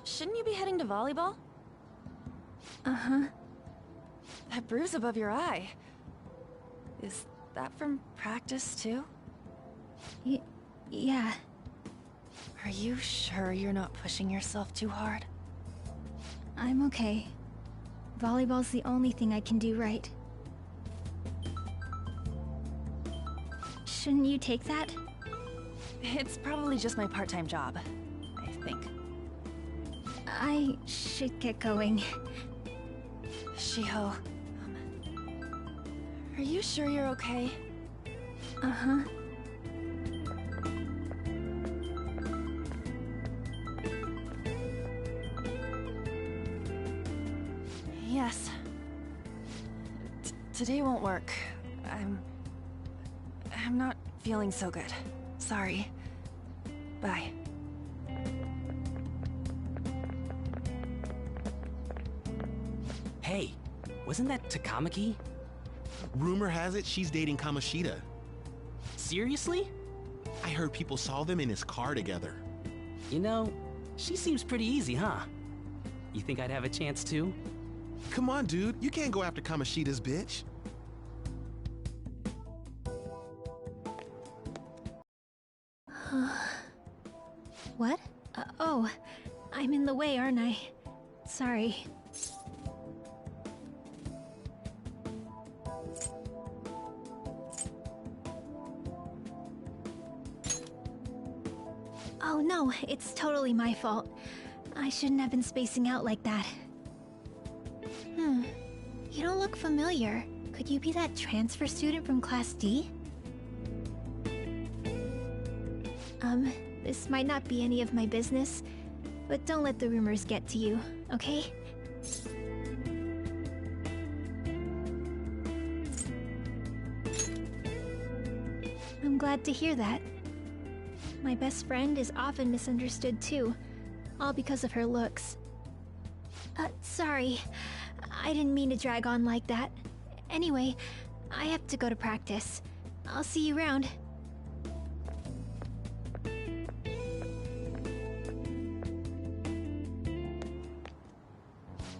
Shouldn't you be heading to volleyball? Uh-huh. That bruise above your eye. Is that from practice, too? Yeah. Are you sure you're not pushing yourself too hard? I'm okay. Volleyball's the only thing I can do right. Shouldn't you take that? It's probably just my part-time job, I think. I should get going. Shiho, are you sure you're okay? Uh-huh. Yes. Today won't work. I'm not feeling so good. Sorry. Bye. Hey, wasn't that Takamaki? Rumor has it she's dating Kamoshida. Seriously? I heard people saw them in his car together. You know, she seems pretty easy, huh? You think I'd have a chance too? Come on, dude. You can't go after Kamoshida's bitch. What? Oh, I'm in the way, aren't I? Sorry. Oh no, it's totally my fault. I shouldn't have been spacing out like that. You don't look familiar. Could you be that transfer student from Class D? This might not be any of my business, but don't let the rumors get to you, okay? I'm glad to hear that. My best friend is often misunderstood too, all because of her looks. Sorry. I didn't mean to drag on like that. Anyway, I have to go to practice. I'll see you around.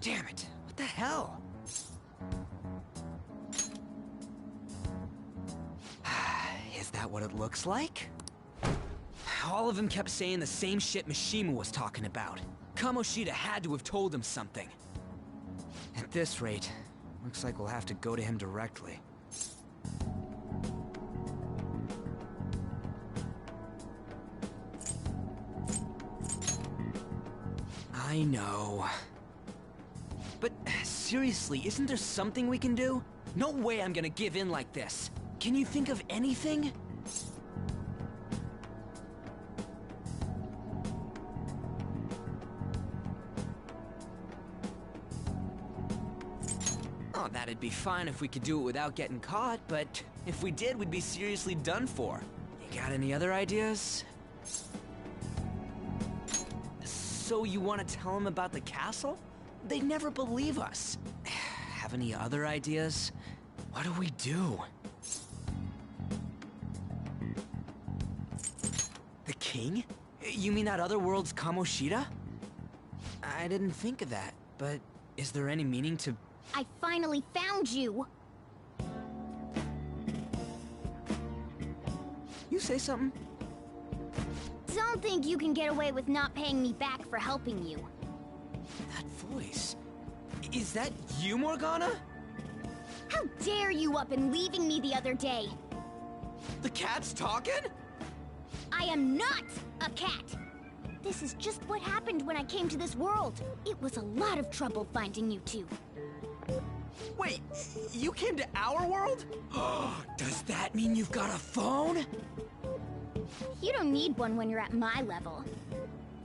Damn it, what the hell? Is that what it looks like? All of them kept saying the same shit Mishima was talking about. Kamoshida had to have told him something. At this rate, looks like we'll have to go to him directly. I know. But seriously, isn't there something we can do? No way I'm gonna give in like this. Can you think of anything? Oh, that'd be fine if we could do it without getting caught, but if we did, we'd be seriously done for. You got any other ideas? So you want to tell them about the castle? They'd never believe us. Have any other ideas? What do we do? The king? You mean that other world's Kamoshida? I didn't think of that, but is there any meaning to... I finally found you! You say something? Don't think you can get away with not paying me back for helping you. That voice... Is that you, Morgana? How dare you up and leaving me the other day? The cat's talking? I am not a cat! This is just what happened when I came to this world. It was a lot of trouble finding you two. Wait, you came to our world? Does that mean you've got a phone? You don't need one when you're at my level.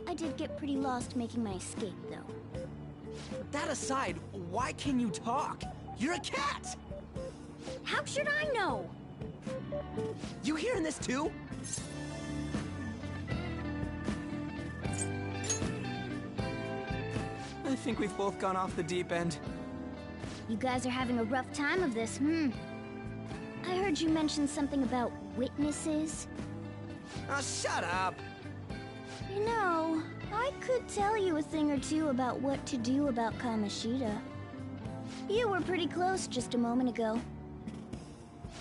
I did get pretty lost making my escape, though. That aside, why can you talk? You're a cat! How should I know? You hearing this too? I think we've both gone off the deep end. You guys are having a rough time of this, I heard you mention something about witnesses. Oh, shut up! You know, I could tell you a thing or two about what to do about Kamoshida. You were pretty close just a moment ago.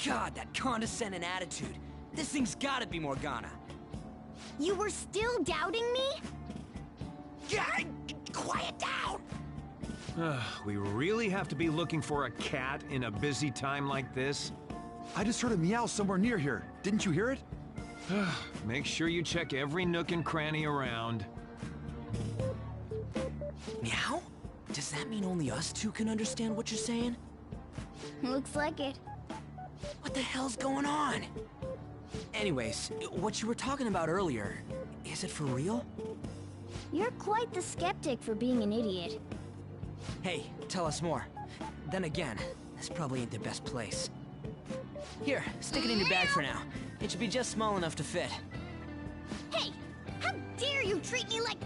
God, that condescending attitude. This thing's gotta be Morgana. You were still doubting me? Yeah, quiet down! We really have to be looking for a cat in a busy time like this? I just heard a meow somewhere near here. Didn't you hear it? Make sure you check every nook and cranny around. Meow? Does that mean only us two can understand what you're saying? Looks like it. What the hell's going on? Anyways, what you were talking about earlier, is it for real? You're quite the skeptic for being an idiot. Hey, tell us more. Then again, this probably ain't the best place. Here, stick it in your bag for now. It should be just small enough to fit. Hey! How dare you treat me like...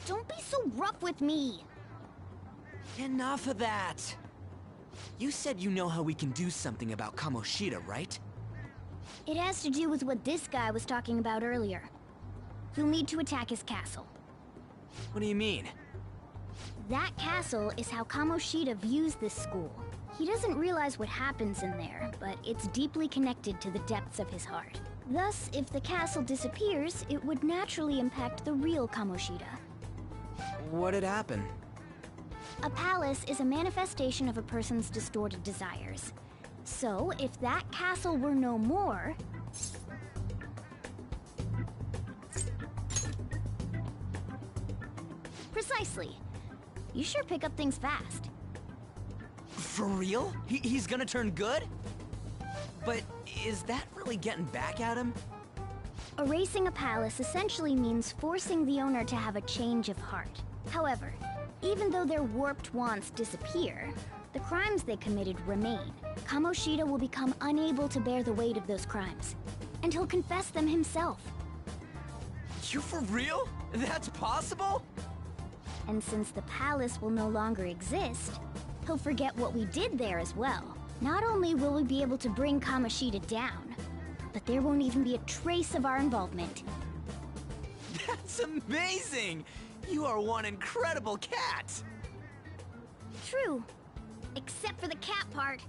Don't be so rough with me! Enough of that! You said you know how we can do something about Kamoshida, right? It has to do with what this guy was talking about earlier. You'll need to attack his castle. What do you mean? That castle is how Kamoshida views this school. He doesn't realize what happens in there, but it's deeply connected to the depths of his heart. Thus, if the castle disappears, it would naturally impact the real Kamoshida. What'd happen? A palace is a manifestation of a person's distorted desires. So, if that castle were no more... Precisely. You sure pick up things fast. For real? He's gonna turn good? But is that really getting back at him? Erasing a palace essentially means forcing the owner to have a change of heart. However, even though their warped wants disappear, the crimes they committed remain. Kamoshida will become unable to bear the weight of those crimes, and he'll confess them himself. You for real? That's possible? And since the palace will no longer exist, he'll forget what we did there as well. Not only will we be able to bring Kamoshida down, but there won't even be a trace of our involvement. That's amazing! You are one incredible cat! True. Except for the cat part.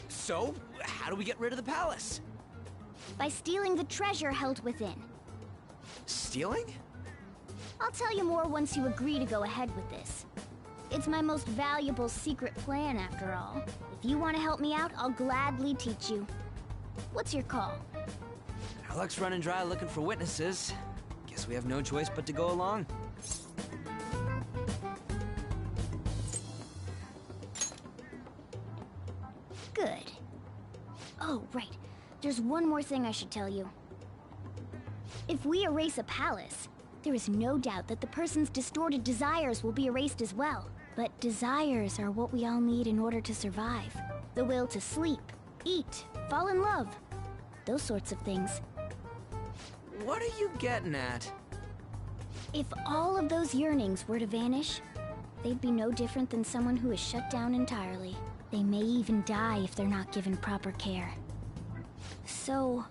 So, how do we get rid of the palace? By stealing the treasure held within. Stealing? I'll tell you more once you agree to go ahead with this. It's my most valuable secret plan, after all. If you want to help me out, I'll gladly teach you. What's your call? Our luck's running dry looking for witnesses. Guess we have no choice but to go along. Good. Oh, right. There's one more thing I should tell you. If we erase a palace, there is no doubt that the person's distorted desires will be erased as well. But desires are what we all need in order to survive. The will to sleep, eat, fall in love. Those sorts of things. What are you getting at? If all of those yearnings were to vanish, they'd be no different than someone who is shut down entirely. They may even die if they're not given proper care. So...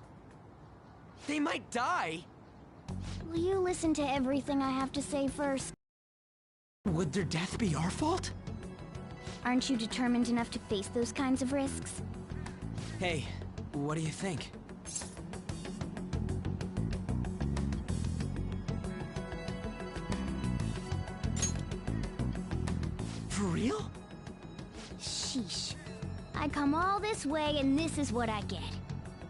They might die? will you listen to everything I have to say first? Would their death be our fault? Aren't you determined enough to face those kinds of risks? Hey, what do you think? For real? Sheesh. I come all this way and this is what I get.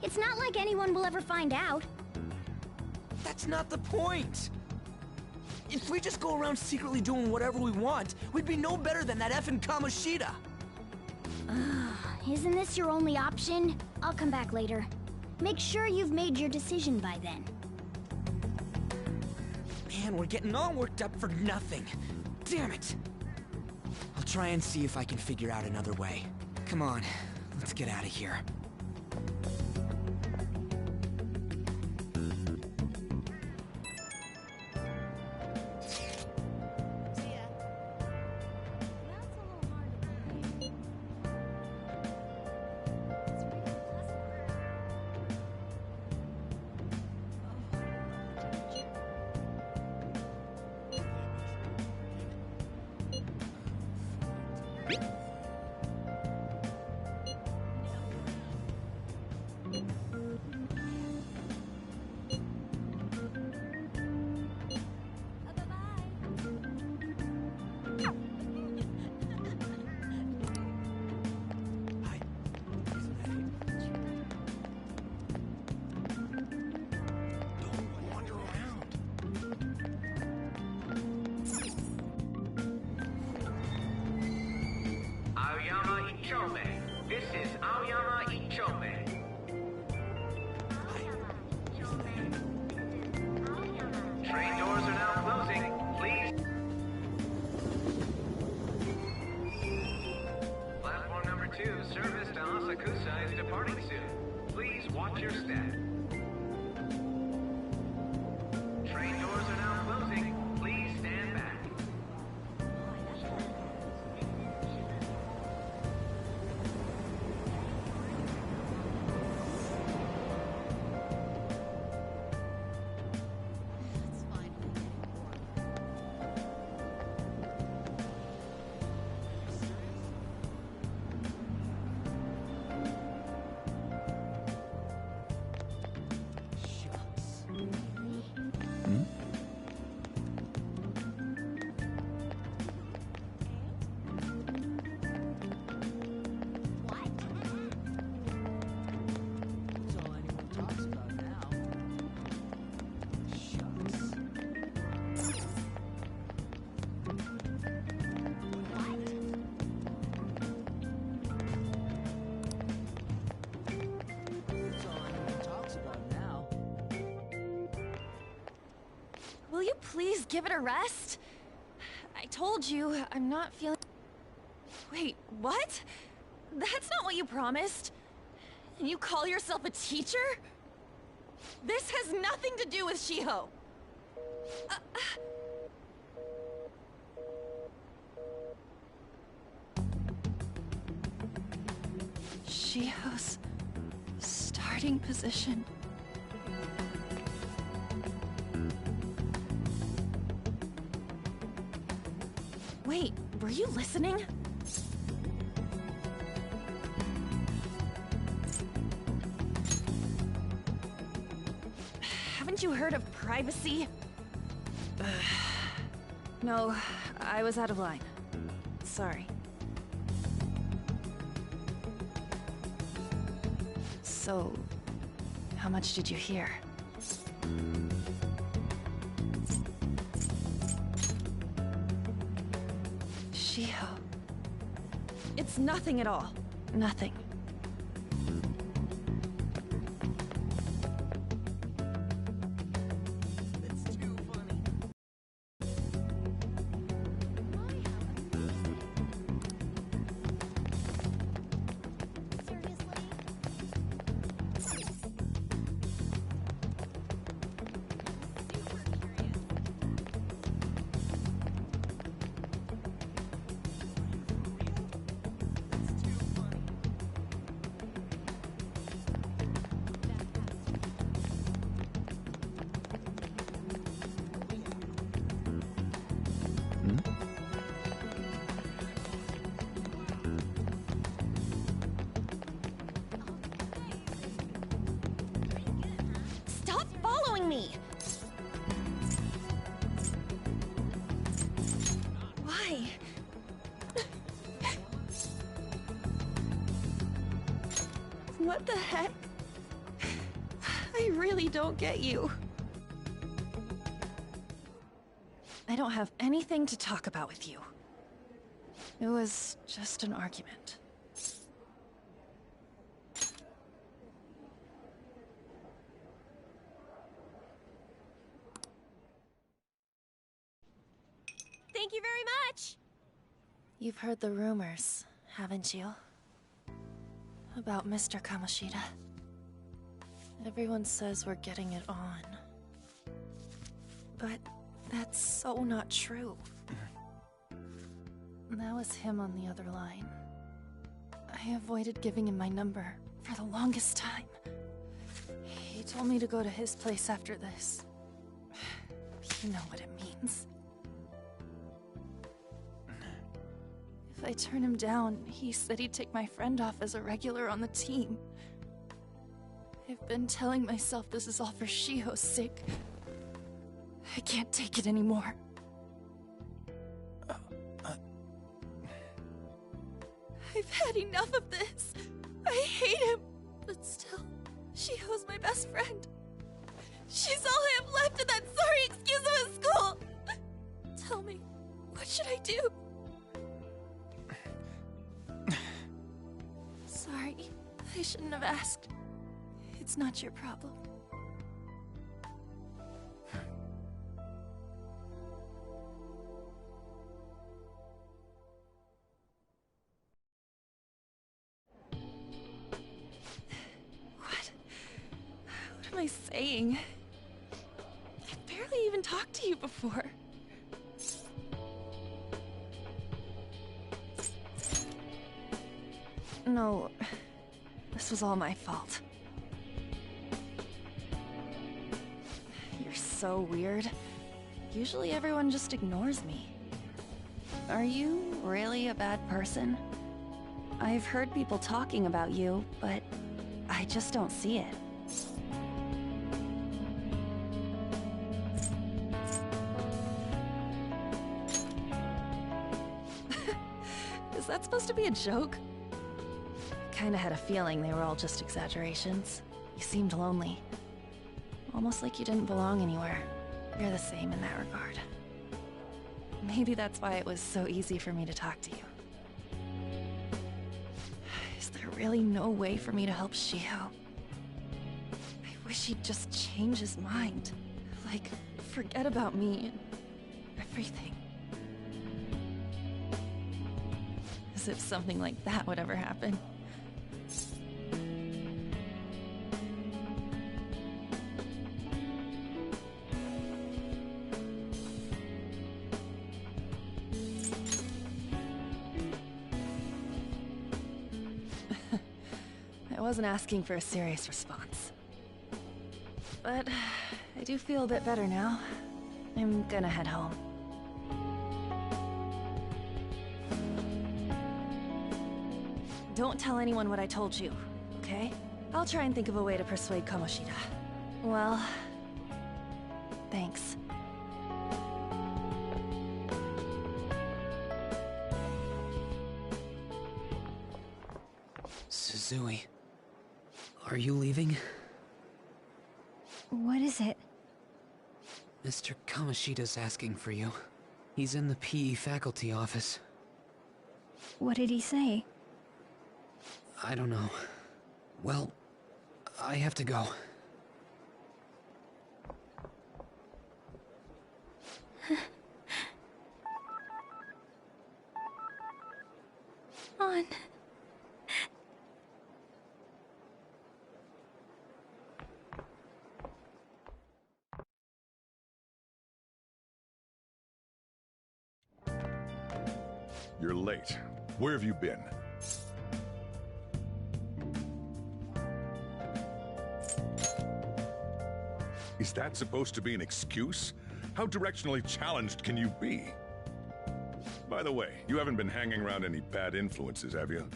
It's not like anyone will ever find out. That's not the point! If we just go around secretly doing whatever we want, we'd be no better than that effing Kamoshida. Isn't this your only option? I'll come back later. Make sure you've made your decision by then. Man, we're getting all worked up for nothing. Damn it! I'll try and see if I can figure out another way. Come on, let's get out of here. Aoyama Ichome. This is Aoyama Ichome. Train doors are now closing. Please. Platform number 2, service to Asakusa is departing soon. Please watch your step. Train doors are now closing. Please stand back. Will you please give it a rest? I told you, I'm not feeling... Wait, what? That's not what you promised. And you call yourself a teacher? This has nothing to do with Shiho. Shiho's starting position. Wait, were you listening? Haven't you heard of privacy? No, I was out of line. Sorry. So, how much did you hear? Shiho. It's nothing at all. Nothing. Stop following me! Why? What the heck? I really don't get you. I don't have anything to talk about with you. It was just an argument. Thank you very much! You've heard the rumors, haven't you? About Mr. Kamoshida. Everyone says we're getting it on. But that's so not true. That was him on the other line. I avoided giving him my number for the longest time. He told me to go to his place after this. You know what it means. If I turn him down, he said he'd take my friend off as a regular on the team. I've been telling myself this is all for Shiho's sake. I can't take it anymore. I've had enough of this. I hate him. But still, Shiho's my best friend. She's all I have left in that sorry excuse of a school. Tell me, what should I do? Sorry, I shouldn't have asked. It's not your problem. What am I saying? I've barely even talked to you before. No, this was all my fault. You're so weird. Usually everyone just ignores me. Are you really a bad person? I've heard people talking about you, but I just don't see it. Is that supposed to be a joke? Kinda had a feeling they were all just exaggerations. You seemed lonely. Almost like you didn't belong anywhere. You're the same in that regard. Maybe that's why it was so easy for me to talk to you. Is there really no way for me to help Shiho? I wish he'd just change his mind. Like, forget about me and everything. As if something like that would ever happen. I wasn't asking for a serious response. But I do feel a bit better now. I'm gonna head home. Don't tell anyone what I told you, okay? I'll try and think of a way to persuade Kamoshida. Well, thanks. Suzui, are you leaving? What is it? Mr. Kamoshida's asking for you. He's in the PE faculty office. What did he say? I don't know. Well, I have to go. On. You're late. Where have you been? Is that supposed to be an excuse? How directionally challenged can you be? By the way, you haven't been hanging around any bad influences, have you?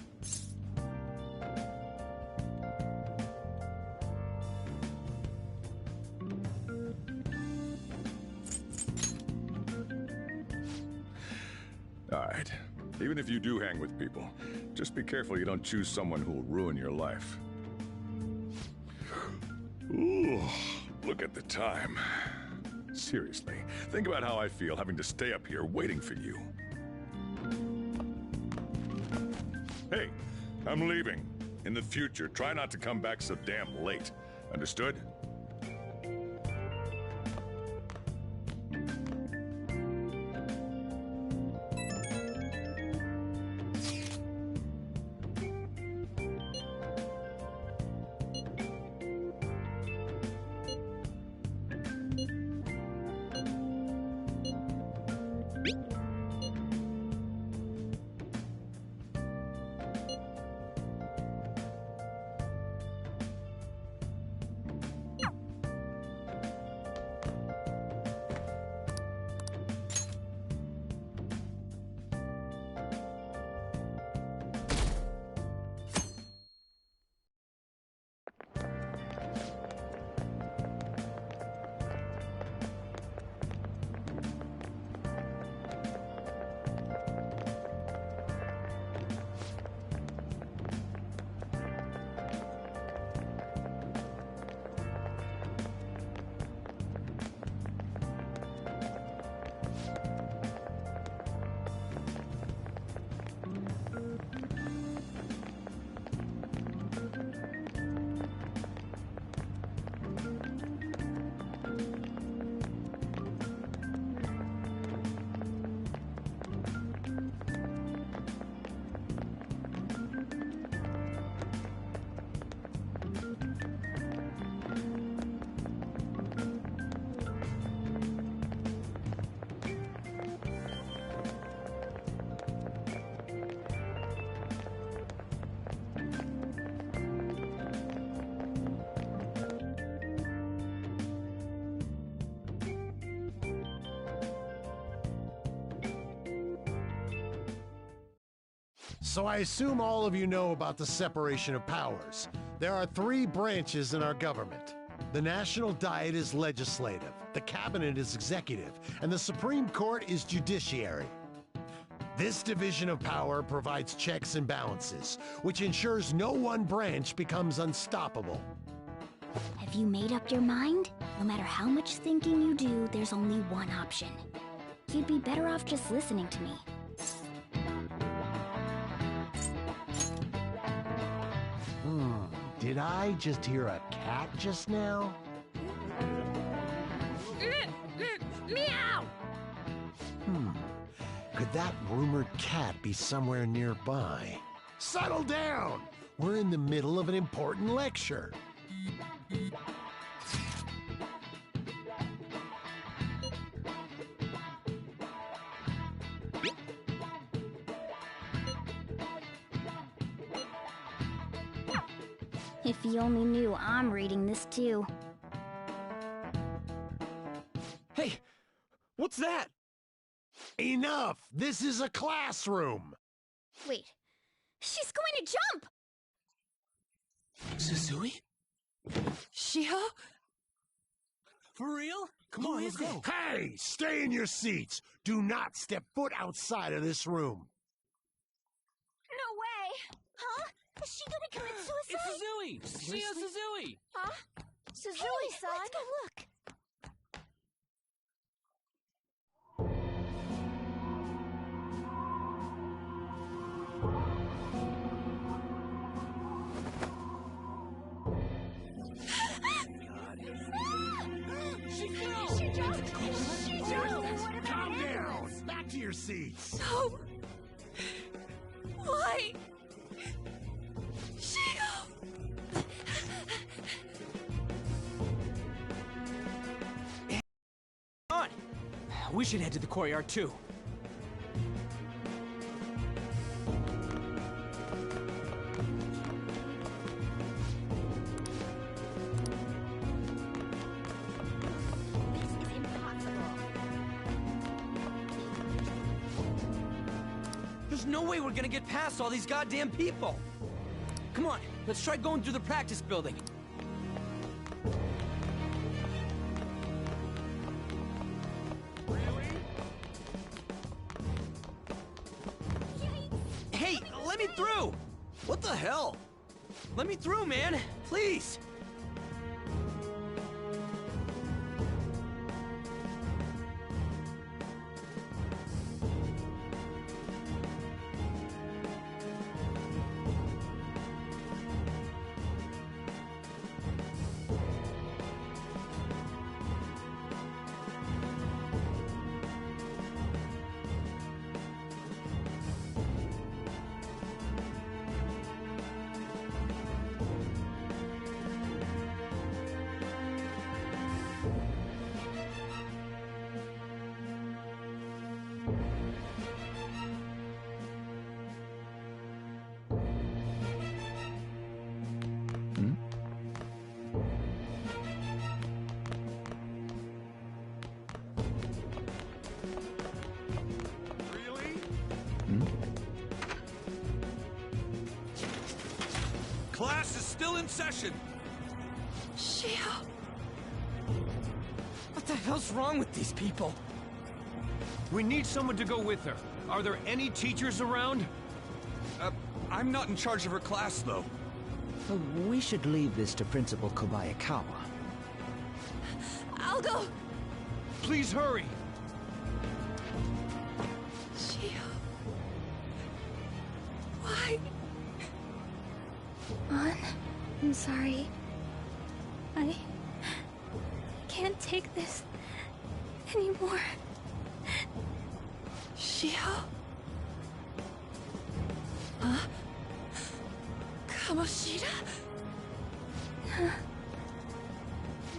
Alright. Even if you do hang with people, just be careful you don't choose someone who will ruin your life. Ooh, look at the time. Seriously, think about how I feel having to stay up here waiting for you. Hey, I'm leaving. In the future, try not to come back so damn late. Understood? So I assume all of you know about the separation of powers. There are 3 branches in our government. The National Diet is legislative, the Cabinet is executive, and the Supreme Court is judiciary. This division of power provides checks and balances, which ensures no one branch becomes unstoppable. Have you made up your mind? No matter how much thinking you do, there's only one option. You'd be better off just listening to me. Did I just hear a cat just now? Meow! Could that rumored cat be somewhere nearby? Settle down! We're in the middle of an important lecture. If you only knew I'm reading this too. Hey, what's that? Enough! This is a classroom! Wait, she's going to jump! Suzui? Shiho? For real? Come on, let's go. Hey! Stay in your seats! Do not step foot outside of this room! No way! Huh? Is she gonna commit suicide? It's Suzui! Shio Suzui! Huh? Suzui-san? Let's go look! She jumped! Calm down! Back to your seats! No! Why? Shio! On! We should head to the courtyard too. There's no way we're gonna get past all these goddamn people! Come on, let's try going through the practice building. Hey, let me through! What the hell? Let me through, man! Please! Class is still in session! Shio! What the hell's wrong with these people? We need someone to go with her. Are there any teachers around? I'm not in charge of her class, though. We should leave this to Principal Kobayakawa. I'll go! Please hurry! Shio... Why? Ann, I'm sorry. I can't take this anymore. Shio? Huh? Kamoshida?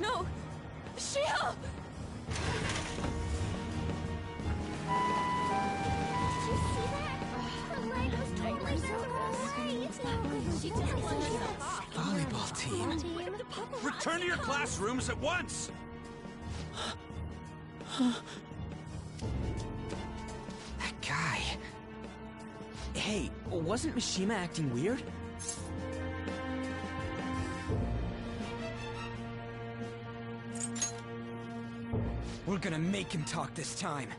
No! Shio! Volleyball team. Return to your classrooms at once! That guy. Hey, wasn't Mishima acting weird? We're gonna make him talk this time.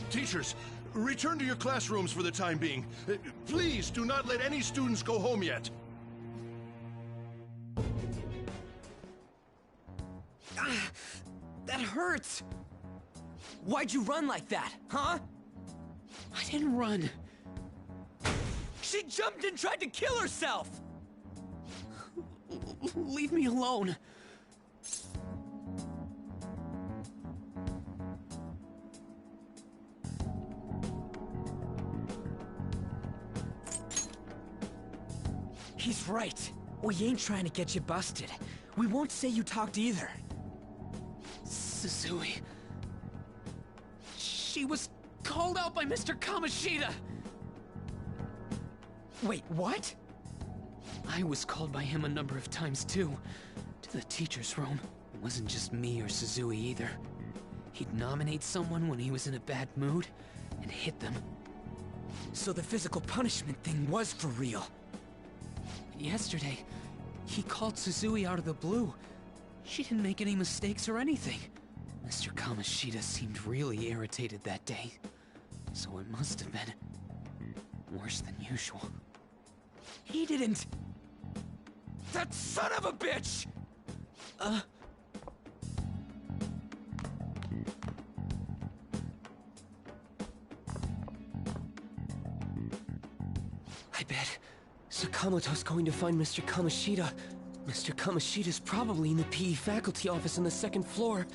Teachers, return to your classrooms for the time being. Please do not let any students go home yet. That hurts! Why'd you run like that, huh? I didn't run. She jumped and tried to kill herself! Leave me alone. He's right. We ain't trying to get you busted. We won't say you talked either. Suzui... She was called out by Mr. Kamoshida! Wait, what? I was called by him a number of times too. To the teacher's room. It wasn't just me or Suzui either. He'd nominate someone when he was in a bad mood, and hit them. So the physical punishment thing was for real. Yesterday, he called Suzui out of the blue. She didn't make any mistakes or anything. Mr. Kamoshida seemed really irritated that day. So it must have been worse than usual. He didn't... That son of a bitch! I bet Sakamoto's going to find Mr. Kamoshida. Mr. Kamoshida's probably in the PE faculty office on the second floor.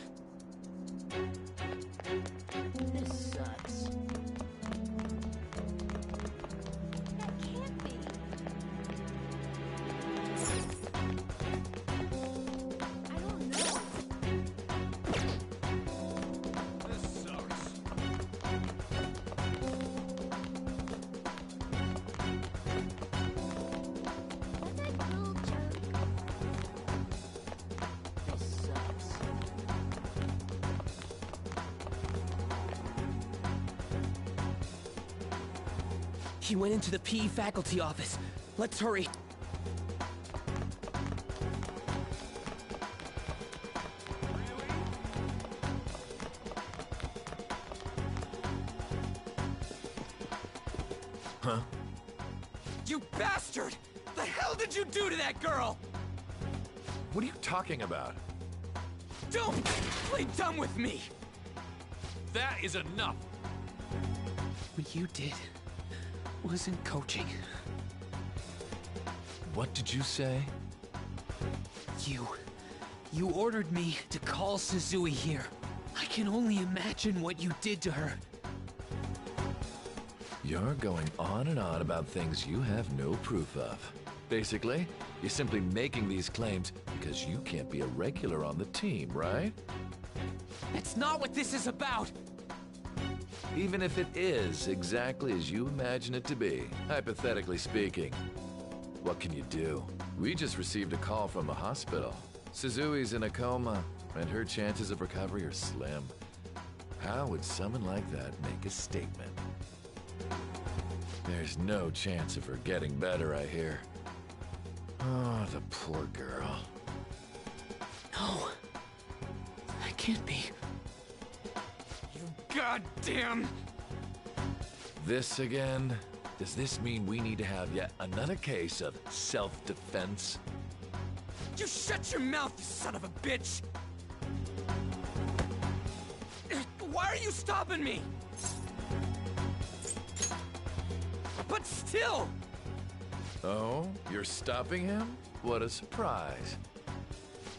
This sucks. That can't be. I don't know. This sucks. What's that little jerk? This sucks. He went into the PE faculty office. Let's hurry. Huh? You bastard! The hell did you do to that girl? What are you talking about? Don't play dumb with me! That is enough! What you did wasn't coaching. What did you say? You ordered me to call Suzui here. I can only imagine what you did to her. You're going on and on about things you have no proof of. Basically, you're simply making these claims because you can't be a regular on the team, right? That's not what this is about! Even if it is exactly as you imagine it to be, hypothetically speaking, what can you do? We just received a call from the hospital. Suzui's in a coma, and her chances of recovery are slim. How would someone like that make a statement? There's no chance of her getting better, I hear. Oh, the poor girl. No. That can't be. You goddamn... This again? Does this mean we need to have yet another case of self-defense? You shut your mouth, you son of a bitch! Why are you stopping me? But still! Oh, you're stopping him? What a surprise.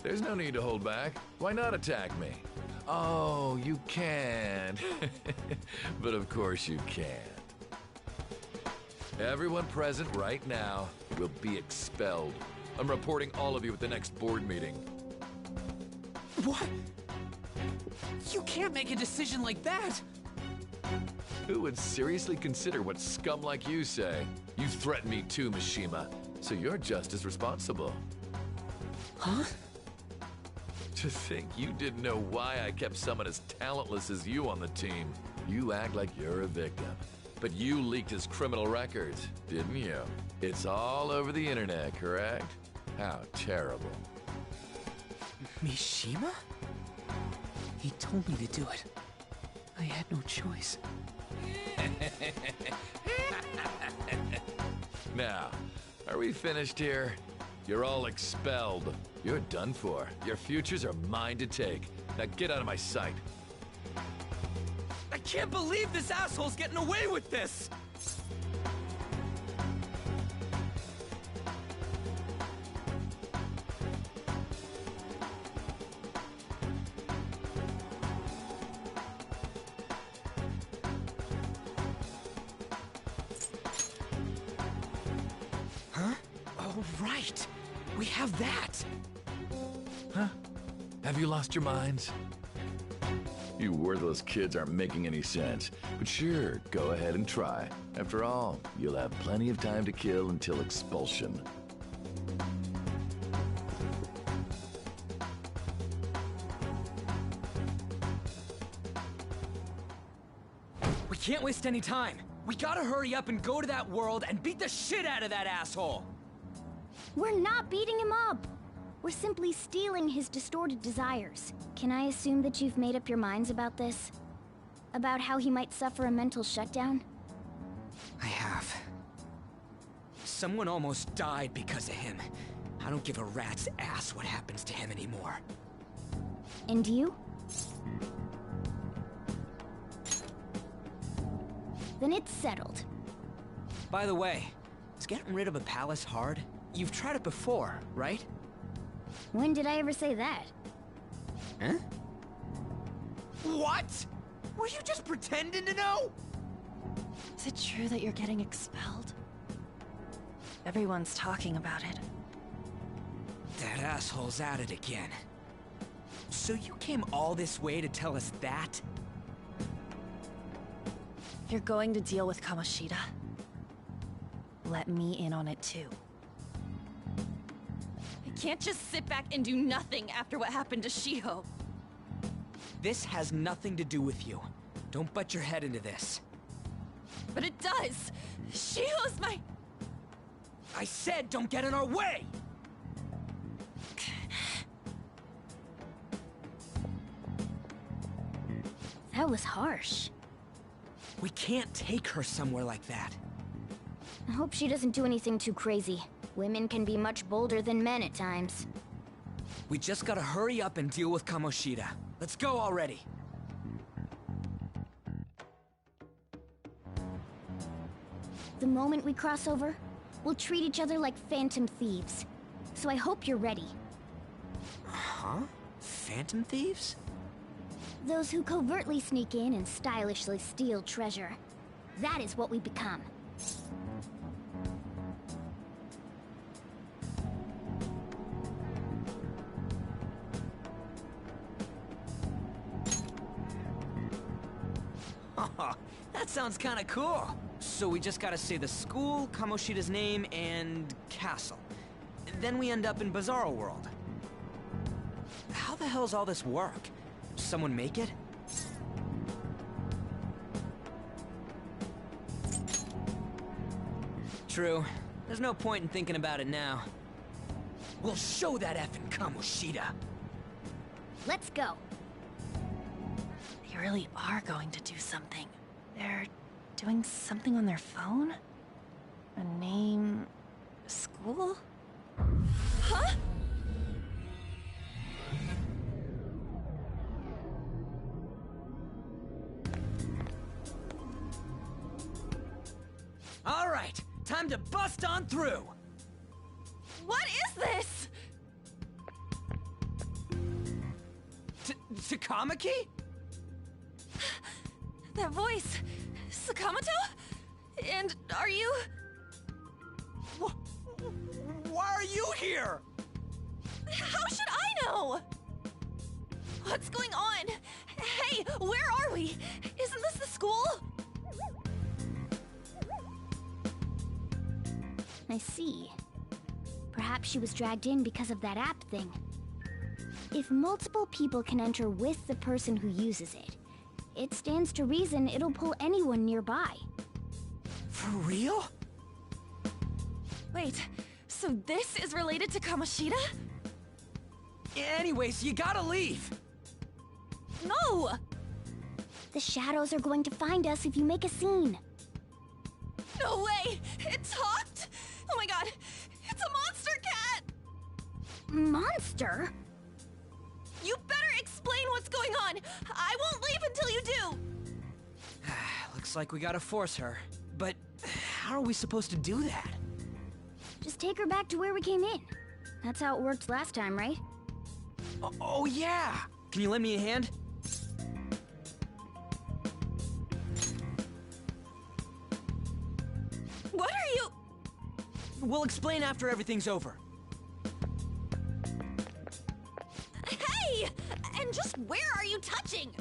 There's no need to hold back. Why not attack me? Oh, you can. But of course you can. Everyone present right now will be expelled. I'm reporting all of you at the next board meeting. What? You can't make a decision like that! Who would seriously consider what scum like you say? You threatened me too, Mishima, so you're just as responsible. Huh? To think you didn't know why I kept someone as talentless as you on the team. You act like you're a victim. But you leaked his criminal records, didn't you? It's all over the internet, correct? How terrible. Mishima? He told me to do it. I had no choice. Now, are we finished here? You're all expelled. You're done for. Your futures are mine to take. Now get out of my sight. I can't believe this asshole's getting away with this! Huh? Oh, right. We have that. Huh? Have you lost your minds? You worthless kids aren't making any sense. But sure, go ahead and try. After all, you'll have plenty of time to kill until expulsion. We can't waste any time. We gotta hurry up and go to that world and beat the shit out of that asshole! We're not beating him up! We're simply stealing his distorted desires. Can I assume that you've made up your minds about this? About how he might suffer a mental shutdown? I have. Someone almost died because of him. I don't give a rat's ass what happens to him anymore. And you? Then it's settled. By the way, is getting rid of a palace hard? You've tried it before, right? When did I ever say that? Huh? What? Were you just pretending to know? Is it true that you're getting expelled? Everyone's talking about it. That asshole's at it again. So you came all this way to tell us that? You're going to deal with Kamoshida. Let me in on it too. I can't just sit back and do nothing after what happened to Shiho. This has nothing to do with you. Don't butt your head into this. But it does! Shiho's my... I said don't get in our way! That was harsh. We can't take her somewhere like that. I hope she doesn't do anything too crazy. Women can be much bolder than men at times. We just gotta hurry up and deal with Kamoshida. Let's go already. The moment we cross over, we'll treat each other like phantom thieves. So I hope you're ready. Huh? Phantom thieves? Those who covertly sneak in and stylishly steal treasure. That is what we become. That sounds kinda cool. So we just gotta say the school, Kamoshida's name, and castle. Then we end up in Bizarro World. How the hell's all this work? Someone make it? True. There's no point in thinking about it now. We'll show that effing Kamoshida. Let's go. They really are going to do something. They're doing something on their phone? A name... a school? Huh? All right, time to bust on through. What is this? Takamaki? That voice... Sakamoto? And are you... Why are you here? How should I know? What's going on? Hey, where are we? Isn't this the school? I see. Perhaps she was dragged in because of that app thing. If multiple people can enter with the person who uses it, it stands to reason it'll pull anyone nearby. For real? Wait, so this is related to Kamoshida? Anyways, you gotta leave. No! The shadows are going to find us if you make a scene. No way! It talked? Oh my god! It's a monster cat! Monster? You better explain what's going on! I won't leave until you do! Looks like we gotta force her. But how are we supposed to do that? Just take her back to where we came in. That's how it worked last time, right? Oh yeah! Can you lend me a hand? What are you... We'll explain after everything's over. Hey! And just where are you touching?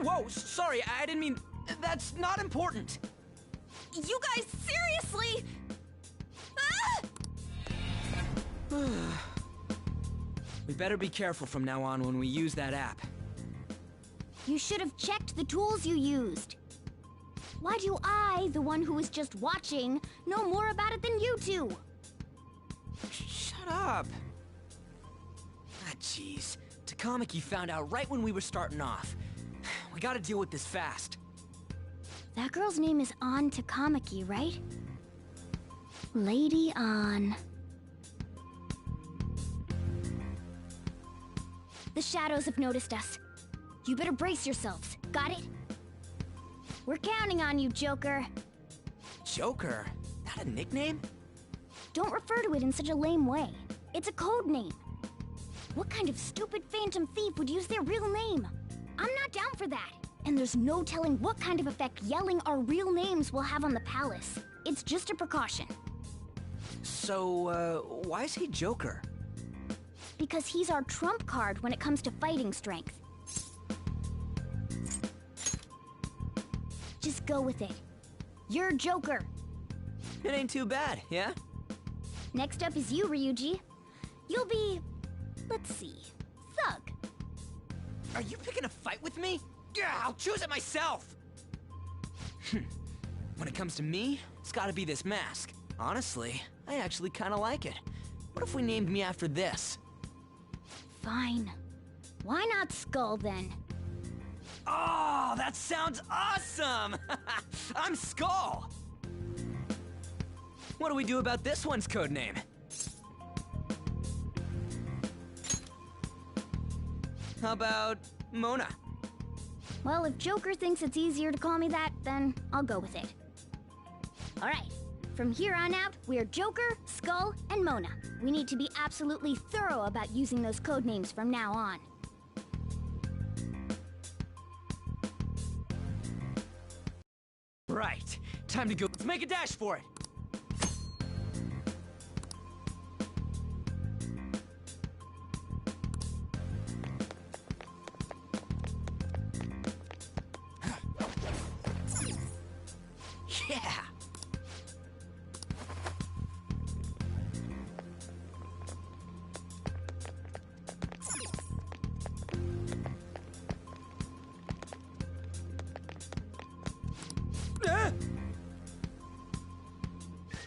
Whoa, sorry, I didn't mean... That's not important. You guys, seriously? Ah! We better be careful from now on when we use that app. You should have checked the tools you used. Why do I, the one who was just watching, know more about it than you two? Shut up. Ah, jeez. Takamaki found out right when we were starting off. We gotta deal with this fast. That girl's name is An Takamaki, right? Lady An. The shadows have noticed us. You better brace yourselves. Got it? We're counting on you, Joker. Joker? That a nickname? Don't refer to it in such a lame way. It's a code name. What kind of stupid phantom thief would use their real name? I'm not down for that. And there's no telling what kind of effect yelling our real names will have on the palace. It's just a precaution. So, why is he Joker? Because he's our trump card when it comes to fighting strength. Just go with it. You're Joker. It ain't too bad, yeah? Next up is you, Ryuji. You'll be... let's see... Thug. Are you picking a fight with me? Yeah, I'll choose it myself! When it comes to me, it's gotta be this mask. Honestly, I actually kinda like it. What if we named me after this? Fine. Why not Skull, then? Oh, that sounds awesome! I'm Skull! What do we do about this one's codename? How about Mona? Well, if Joker thinks it's easier to call me that, then I'll go with it. Alright, from here on out, we're Joker, Skull, and Mona. We need to be absolutely thorough about using those codenames from now on. Right, time to go. Let's make a dash for it! Yeah!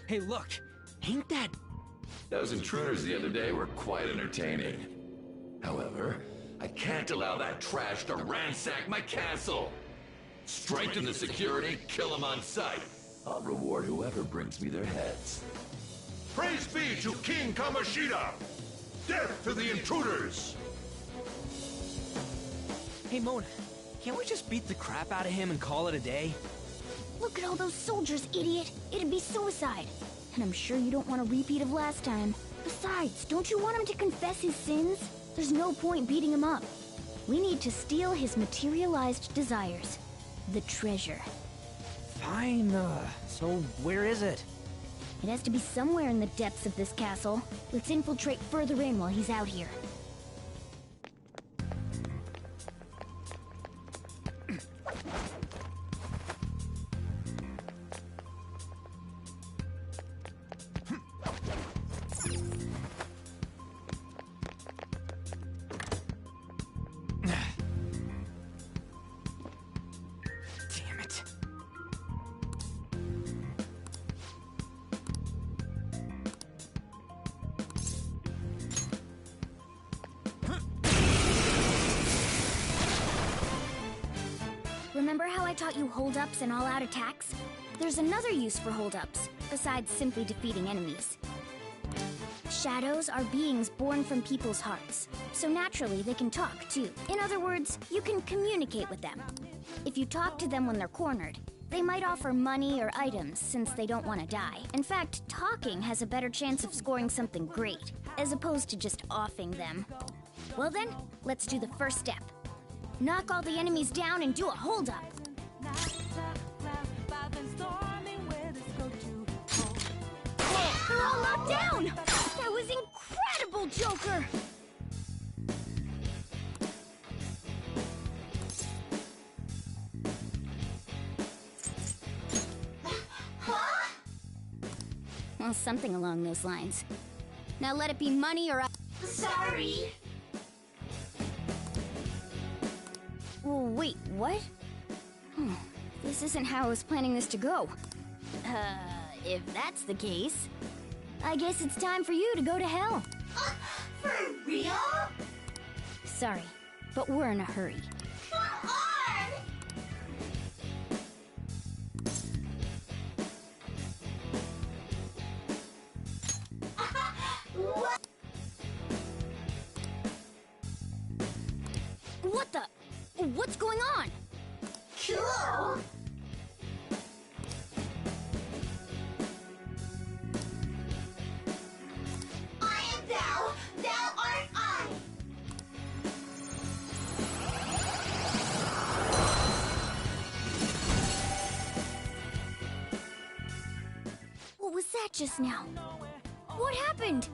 Hey, look! Ain't that... Those intruders the other day were quite entertaining. However, I can't allow that trash to ransack my castle! Strengthen the security, kill them on sight. I'll reward whoever brings me their heads. Praise be to King Kamoshida! Death to the intruders! Hey, Mona, can't we just beat the crap out of him and call it a day? Look at all those soldiers, idiot! It'd be suicide. And I'm sure you don't want a repeat of last time. Besides, don't you want him to confess his sins? There's no point beating him up. We need to steal his materialized desires. The treasure. Fine, so where is it? It has to be somewhere in the depths of this castle. Let's infiltrate further in while he's out here. Damn it. Remember how I taught you hold-ups and all-out attacks? There's another use for hold-ups, besides simply defeating enemies. Shadows are beings born from people's hearts, so naturally they can talk too. In other words, you can communicate with them. If you talk to them when they're cornered, they might offer money or items since they don't want to die. In fact, talking has a better chance of scoring something great, as opposed to just offing them. Well then, let's do the first step. Knock all the enemies down and do a hold-up. They're all locked down! That was incredible, Joker! Well, something along those lines. Now let it be money or Sorry! Wait, what? This isn't how I was planning this to go. If that's the case, I guess it's time for you to go to hell. For real? Sorry, but we're in a hurry. Come on! What? What the? What's going on? Cool! I am thou, thou art I! What was that just now? What happened?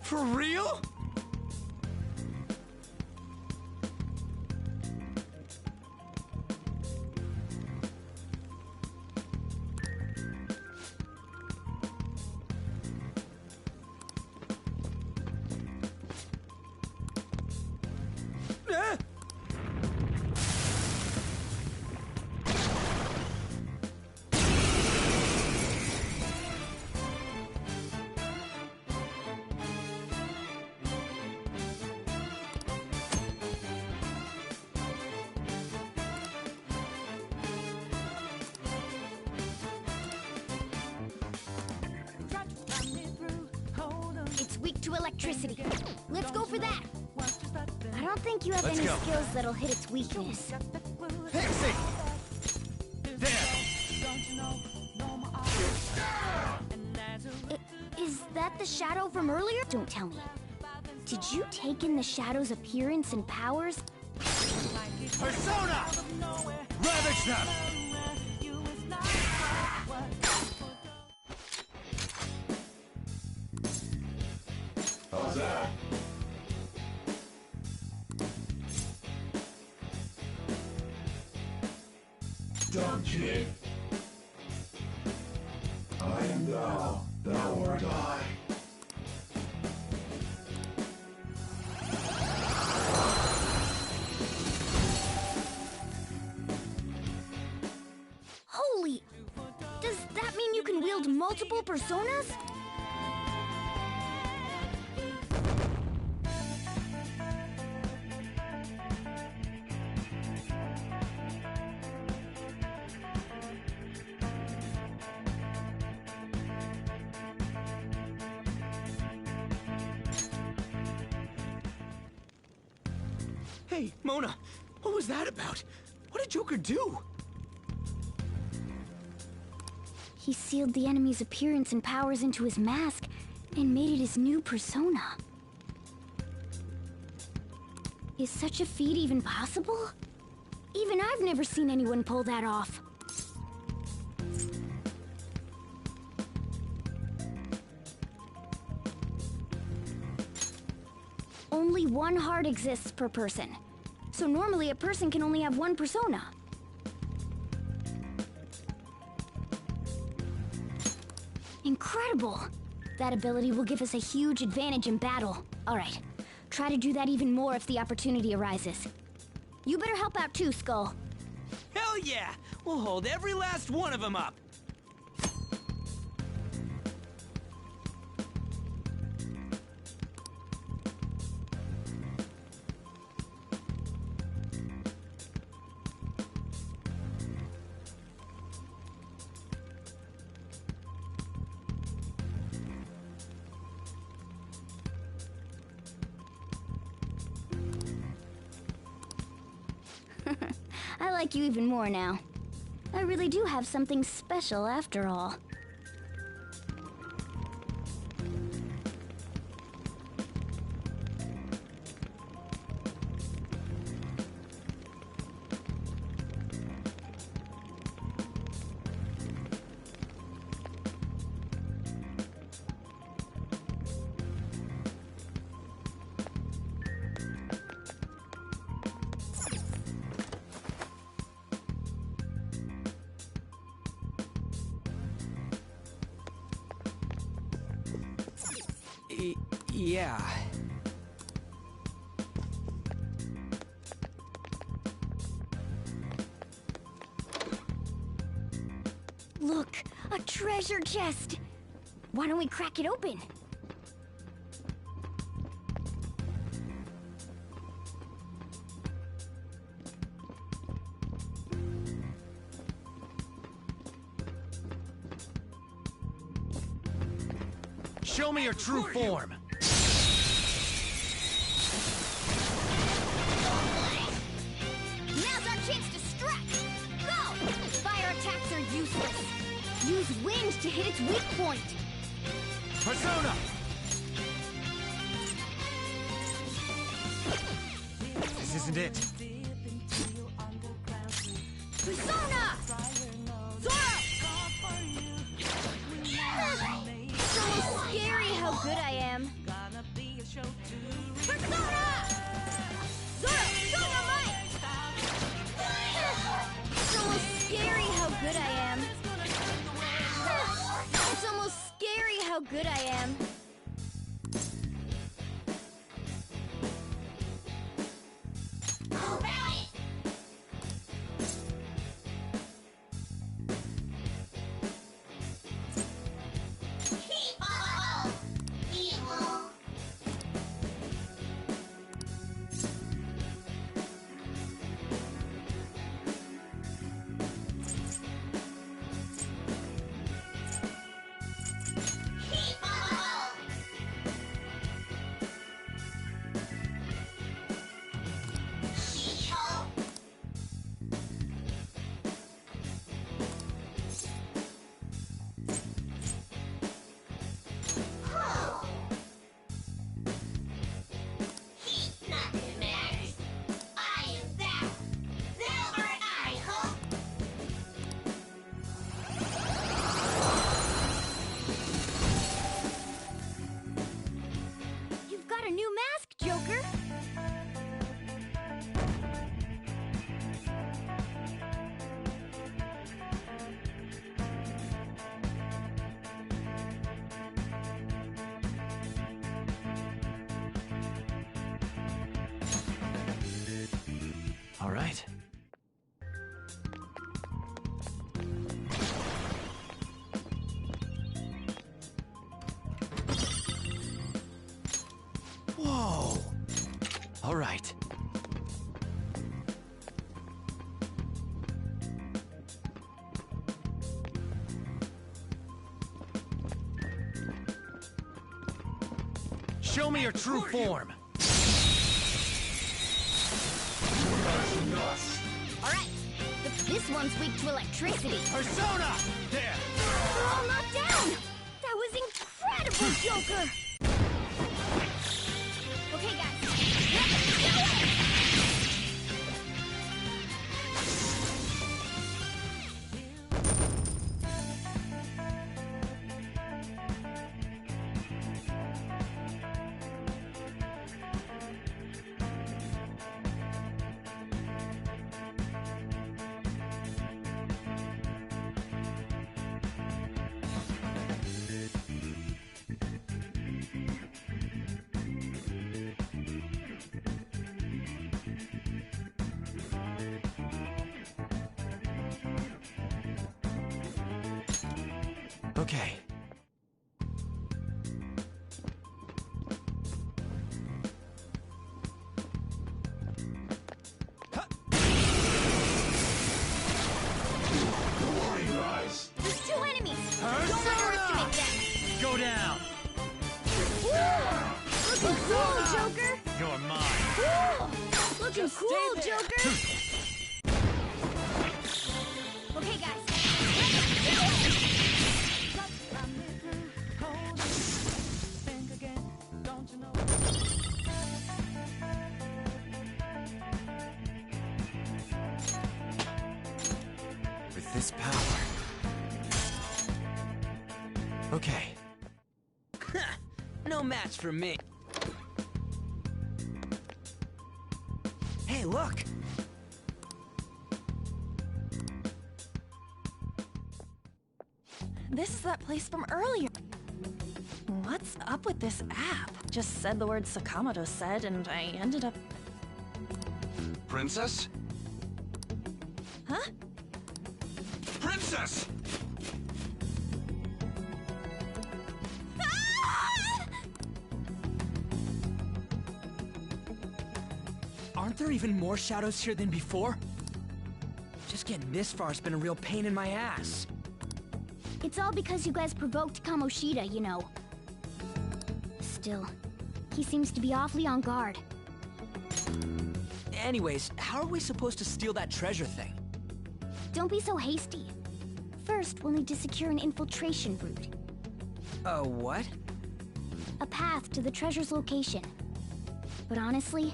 For real? It's weak to electricity. Let's go for that. I don't think you have Let's any go. skills that'll hit its weakness. Pixie! Is that the shadow from earlier? Don't tell me. Did you take in the shadow's appearance and powers? Persona! Ravage them! How's that? Jin. I am thou, thou art I. Holy! Does that mean you can wield multiple personas? Hey, Mona, what was that about? What did Joker do? He sealed the enemy's appearance and powers into his mask and made it his new persona. Is such a feat even possible? Even I've never seen anyone pull that off. Only one heart exists per person. So normally a person can only have one persona. Incredible! That ability will give us a huge advantage in battle. Alright, try to do that even more if the opportunity arises. You better help out too, Skull. Hell yeah! We'll hold every last one of them up! I like you even more now. I really do have something special after all. Yeah. Look, a treasure chest! Why don't we crack it open? Show me your true form! Now's our chance to strike! Go! Fire attacks are useless. Use wind to hit its weak point. Persona! This isn't it. Persona! Zoro! It's almost scary how good I am. Persona! Zoro, show your might! It's almost scary how good I am. It's almost scary how good I am. All right. Whoa! All right. Show me your true form. Alright, this one's weak to electricity. Persona! There! They're all knocked down! That was incredible, Joker! Okay, guys, let's do it! Okay. There's two enemies! Don't underestimate them! Go down! Looking cool, Joker! You're mine. Ooh, looking cool, Joker! Okay, guys, let's do it! With this power. Okay. No match for me. Hey, look! This is that place from earlier. What's up with this app? Just said the word Sakamoto said, and I ended up... Princess? Huh? Princess! Aren't there even more shadows here than before? Just getting this far has been a real pain in my ass. It's all because you guys provoked Kamoshida, you know. Still, he seems to be awfully on guard. Anyways, how are we supposed to steal that treasure thing? Don't be so hasty. First, we'll need to secure an infiltration route. What? A path to the treasure's location. But honestly,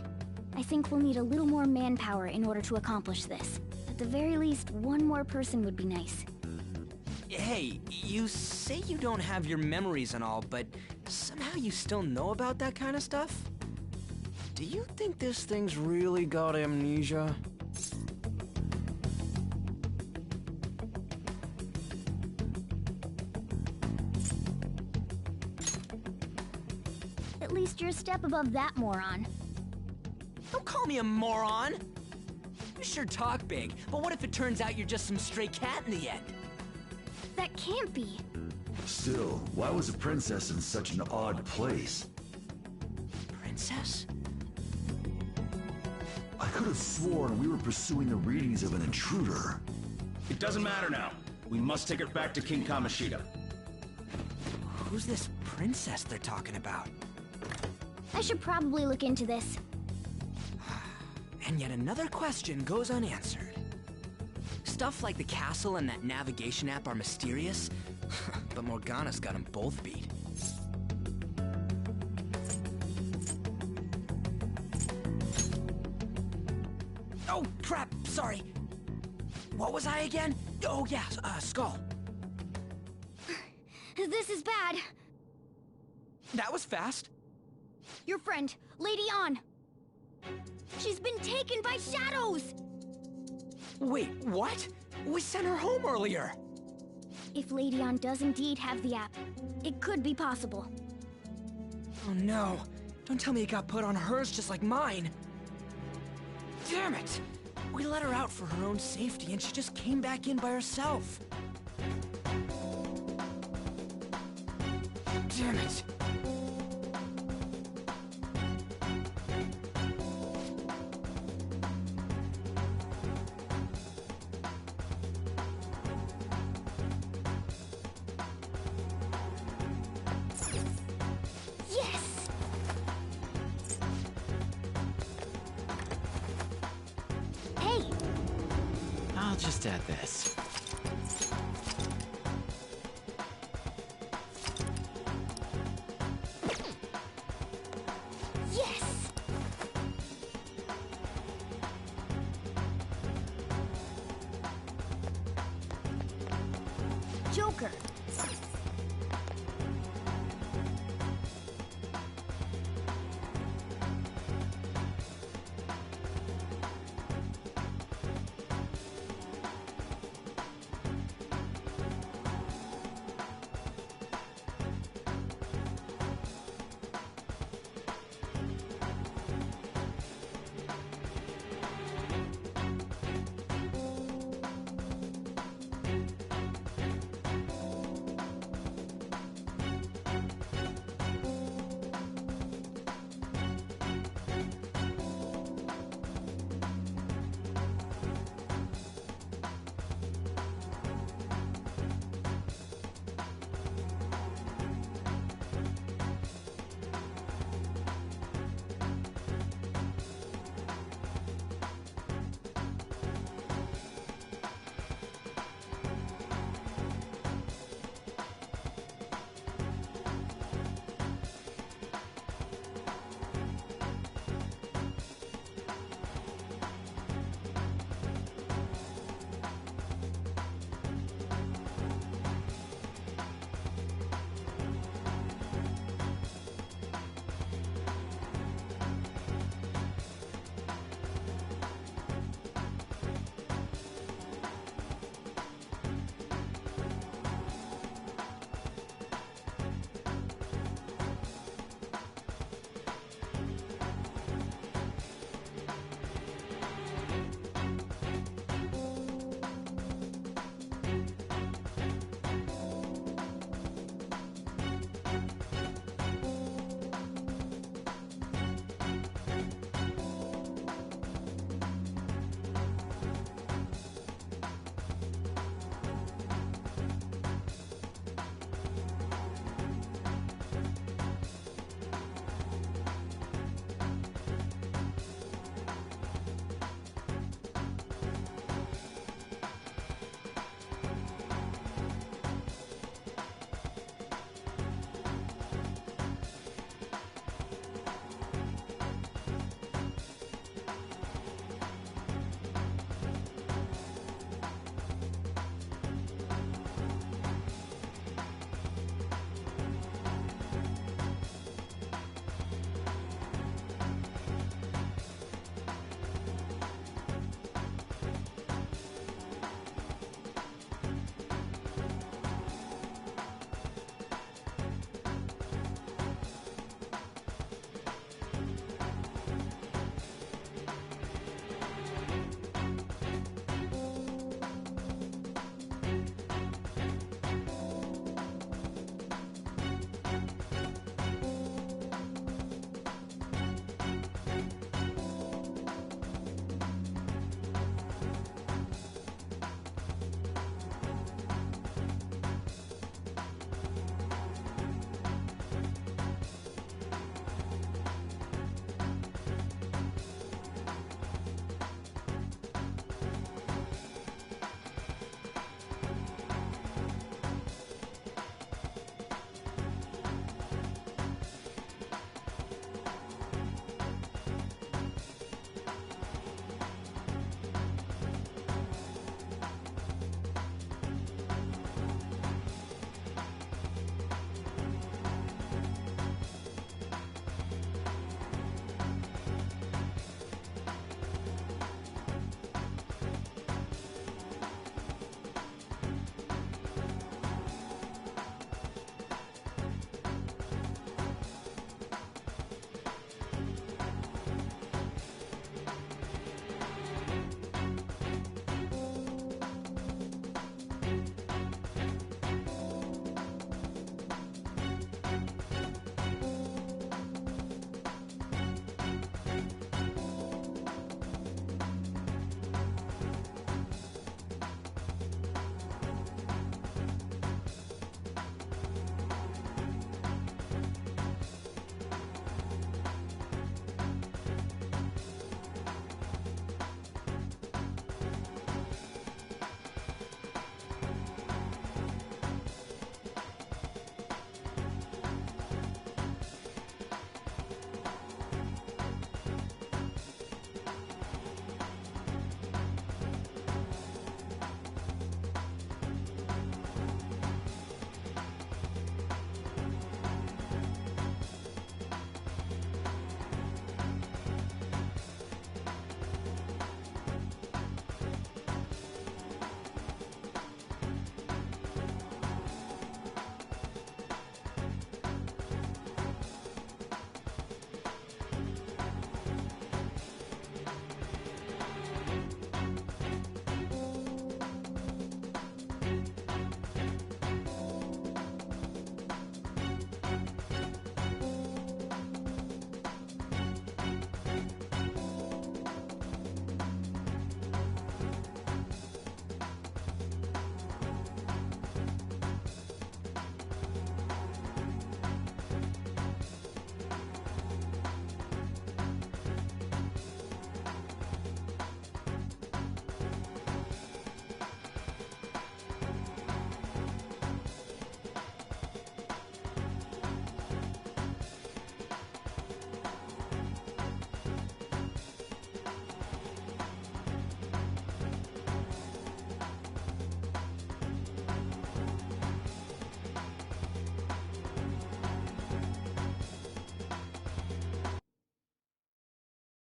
I think we'll need a little more manpower in order to accomplish this. At the very least, one more person would be nice. Hey, you say you don't have your memories and all, but somehow you still know about that kind of stuff? Do you think this thing's really got amnesia? At least you're a step above that, moron. Don't call me a moron! You sure talk big, but what if it turns out you're just some stray cat in the end? That can't be. Still, why was a princess in such an odd place? Princess? I could have sworn we were pursuing the readings of an intruder. It doesn't matter now. We must take her back to King Kamoshida. Who's this princess they're talking about? I should probably look into this. And yet another question goes unanswered. Stuff like the castle and that navigation app are mysterious, but Morgana's got them both beat. Oh, crap, sorry. What was I again? Oh, yeah, Skull. This is bad. That was fast. Your friend, Lady Ann. She's been taken by shadows! Wait, what? We sent her home earlier. If Lady Ann does indeed have the app, it could be possible. Oh no. Don't tell me it got put on hers just like mine. Damn it! We let her out for her own safety, and she just came back in by herself. Damn it! Yes! Hey! I'll just add this. Yes! Joker,